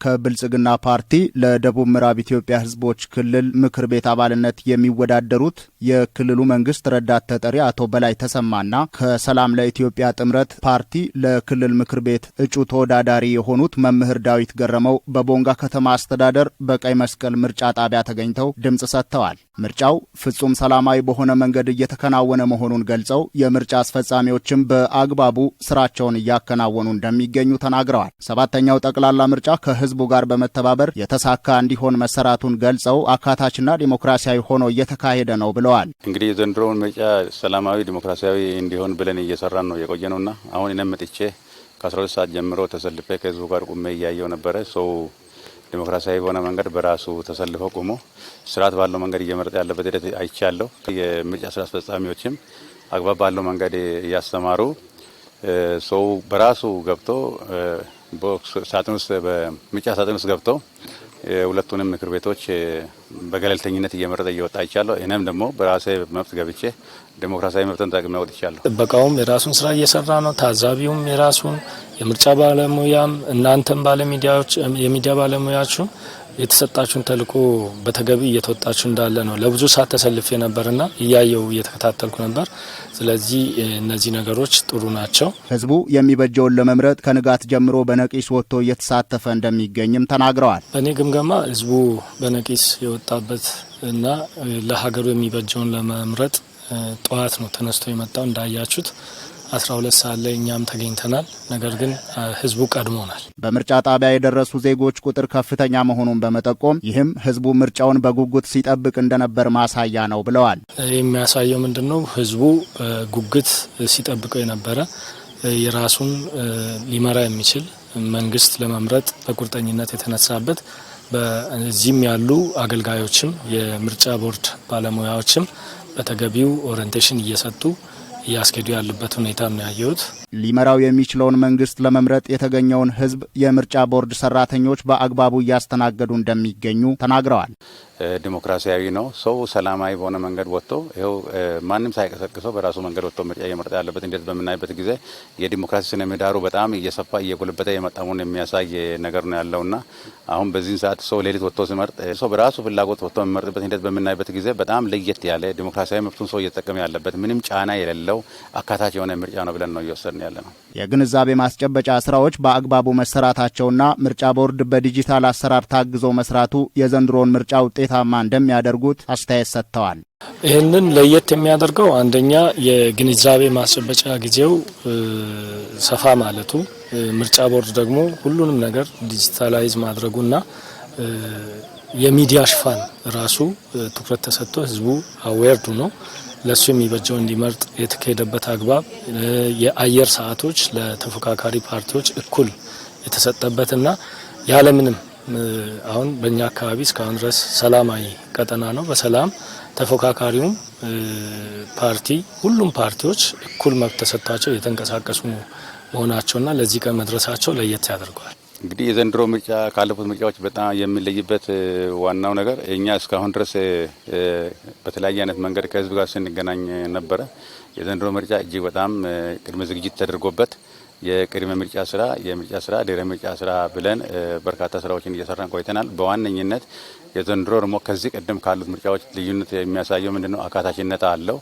ከብልጽግና ፓርቲ ለደቡብ ምዕራብ ኢትዮጵያ ሕዝቦች ክልል ምክር ቤት አባልነት የሚወዳደሩት የክልሉ መንግስት ረዳት ተጠሪ አቶ በላይ ተሰማና ከሰላም ለኢትዮጵያ ጥምረት ፓርቲ ለክልል ምክር ቤት እጩ ተወዳዳሪ የሆኑት መምህር ዳዊት ገረመው በቦንጋ ከተማ አስተዳደር በቀይ መስቀል ምርጫ ጣቢያ ተገኝተው ድምጽ ሰጥተዋል። ምርጫው ፍጹም ሰላማዊ በሆነ መንገድ እየተከናወነ መሆኑን ገልጸው የምርጫ አስፈጻሚዎችም በአግባቡ ስራቸውን እያከናወኑ እንደሚገኙ ተናግረዋል። ሰባተኛው ጠቅላላ ምርጫ ከህዝቡ ጋር በመተባበር የተሳካ እንዲሆን መሰራቱን ገልጸው አካታችና ዲሞክራሲያዊ ሆኖ እየተካሄደ ነው ብለዋል። እንግዲህ የዘንድሮውን ምርጫ ሰላማዊ ዲሞክራሲያዊ እንዲሆን ብለን እየሰራን ነው የቆየነውና አሁን እኔም መጥቼ ከ12 ሰዓት ጀምሮ ተሰልፌ ከህዝቡ ጋር ቁሜ እያየው ነበረ። ሰው ዲሞክራሲያዊ በሆነ መንገድ በራሱ ተሰልፈው ቆሞ ስርዓት ባለው መንገድ እየመረጠ ያለበት ሂደት አይቻለሁ። የምርጫ ስራ አስፈጻሚዎችም አግባብ ባለው መንገድ እያስተማሩ ሰው በራሱ ገብቶ ሳጥን ውስጥ በምርጫ ሳጥን ውስጥ ገብቶ ሁለቱንም ምክር ቤቶች በገለልተኝነት እየመረጠ እየወጣ አይቻለሁ። እኔም ደግሞ በራሴ መብት ገብቼ ዲሞክራሲያዊ መብትን ተጠቅሜ ወጥቻለሁ። ጥበቃውም የራሱን ስራ እየሰራ ነው። ታዛቢውም የራሱን፣ የምርጫ ባለሙያም፣ እናንተም ባለሚዲያዎች የሚዲያ ባለሙያችሁ የተሰጣችሁን ተልዕኮ በተገቢ እየተወጣችሁ እንዳለ ነው። ለብዙ ሰዓት ተሰልፌ ነበርና እያየው እየተከታተልኩ ነበር። ስለዚህ እነዚህ ነገሮች ጥሩ ናቸው። ህዝቡ የሚበጀውን ለመምረጥ ከንጋት ጀምሮ በነቂስ ወጥቶ እየተሳተፈ እንደሚገኝም ተናግረዋል። በእኔ ግምገማ ህዝቡ በነቂስ የወጣበት እና ለሀገሩ የሚበጀውን ለመምረጥ ጠዋት ነው ተነስቶ የመጣው። እንዳያችሁት 12 ሰዓት ላይ እኛም ተገኝተናል። ነገር ግን ህዝቡ ቀድሞናል። በምርጫ ጣቢያ የደረሱ ዜጎች ቁጥር ከፍተኛ መሆኑን በመጠቆም ይህም ህዝቡ ምርጫውን በጉጉት ሲጠብቅ እንደነበር ማሳያ ነው ብለዋል። የሚያሳየው ምንድነው? ህዝቡ ጉጉት ሲጠብቀው የነበረ የራሱን ሊመራ የሚችል መንግስት ለመምረጥ በቁርጠኝነት የተነሳበት በዚህም ያሉ አገልጋዮችም የምርጫ ቦርድ ባለሙያዎችም በተገቢው ኦሪንቴሽን እየሰጡ እያስኬዱ ያለበት ሁኔታ ነው ያየሁት። ሊመራው የሚችለውን መንግስት ለመምረጥ የተገኘውን ህዝብ የምርጫ ቦርድ ሰራተኞች በአግባቡ እያስተናገዱ እንደሚገኙ ተናግረዋል። ዲሞክራሲያዊ ነው። ሰው ሰላማዊ በሆነ መንገድ ወጥቶ ይኸው ማንም ሳይቀሰቅሰው በራሱ መንገድ ወጥቶ ምርጫ እየመረጠ ያለበት እንዴት በምናይበት ጊዜ የዲሞክራሲ ስነ ምህዳሩ በጣም እየሰፋ እየጎለበተ የመጣውን የሚያሳይ ነገር ነው ያለውና አሁን በዚህ ሰዓት ሰው ሌሊት ወጥቶ ሲመርጥ ሰው በራሱ ፍላጎት ወጥቶ የሚመርጥበት እንዴት በምናይበት ጊዜ በጣም ለየት ያለ ዲሞክራሲያዊ መብቱን ሰው እየተጠቀመ ያለበት ምንም ጫና የሌለው አካታች የሆነ ምርጫ ነው ብለን ነው እየወሰድን ያለ ነው። የግንዛቤ ማስጨበጫ ስራዎች በአግባቡ መሰራታቸውና ምርጫ ቦርድ በዲጂታል አሰራር ታግዞ መስራቱ የዘንድሮውን ምርጫ ውጤታማ እንደሚያደርጉት አስተያየት ሰጥተዋል። ይህንን ለየት የሚያደርገው አንደኛ የግንዛቤ ማስጨበጫ ጊዜው ሰፋ ማለቱ፣ ምርጫ ቦርድ ደግሞ ሁሉንም ነገር ዲጂታላይዝ ማድረጉና የሚዲያ ሽፋን ራሱ ትኩረት ተሰጥቶ ህዝቡ አዌርዱ ነው ለሱ የሚበጀው እንዲመርጥ የተካሄደበት አግባብ፣ የአየር ሰዓቶች ለተፎካካሪ ፓርቲዎች እኩል የተሰጠበትና ያለምንም አሁን በእኛ አካባቢ እስካሁን ድረስ ሰላማዊ ቀጠና ነው። በሰላም ተፎካካሪውም ፓርቲ ሁሉም ፓርቲዎች እኩል መብት ተሰጥቷቸው የተንቀሳቀሱ መሆናቸውና ለዚህ ቀን መድረሳቸው ለየት ያደርገዋል። እንግዲህ የዘንድሮ ምርጫ ካለፉት ምርጫዎች በጣም የሚለይበት ዋናው ነገር እኛ እስካሁን ድረስ በተለያየ አይነት መንገድ ከህዝብ ጋር ስንገናኝ ነበረ። የዘንድሮ ምርጫ እጅግ በጣም ቅድመ ዝግጅት ተደርጎበት የቅድመ ምርጫ ስራ፣ የምርጫ ስራ፣ ድህረ ምርጫ ስራ ብለን በርካታ ስራዎችን እየሰራን ቆይተናል። በዋነኝነት የዘንድሮ ደግሞ ከዚህ ቀደም ካሉት ምርጫዎች ልዩነት የሚያሳየው ምንድነው? አካታችነት አለው።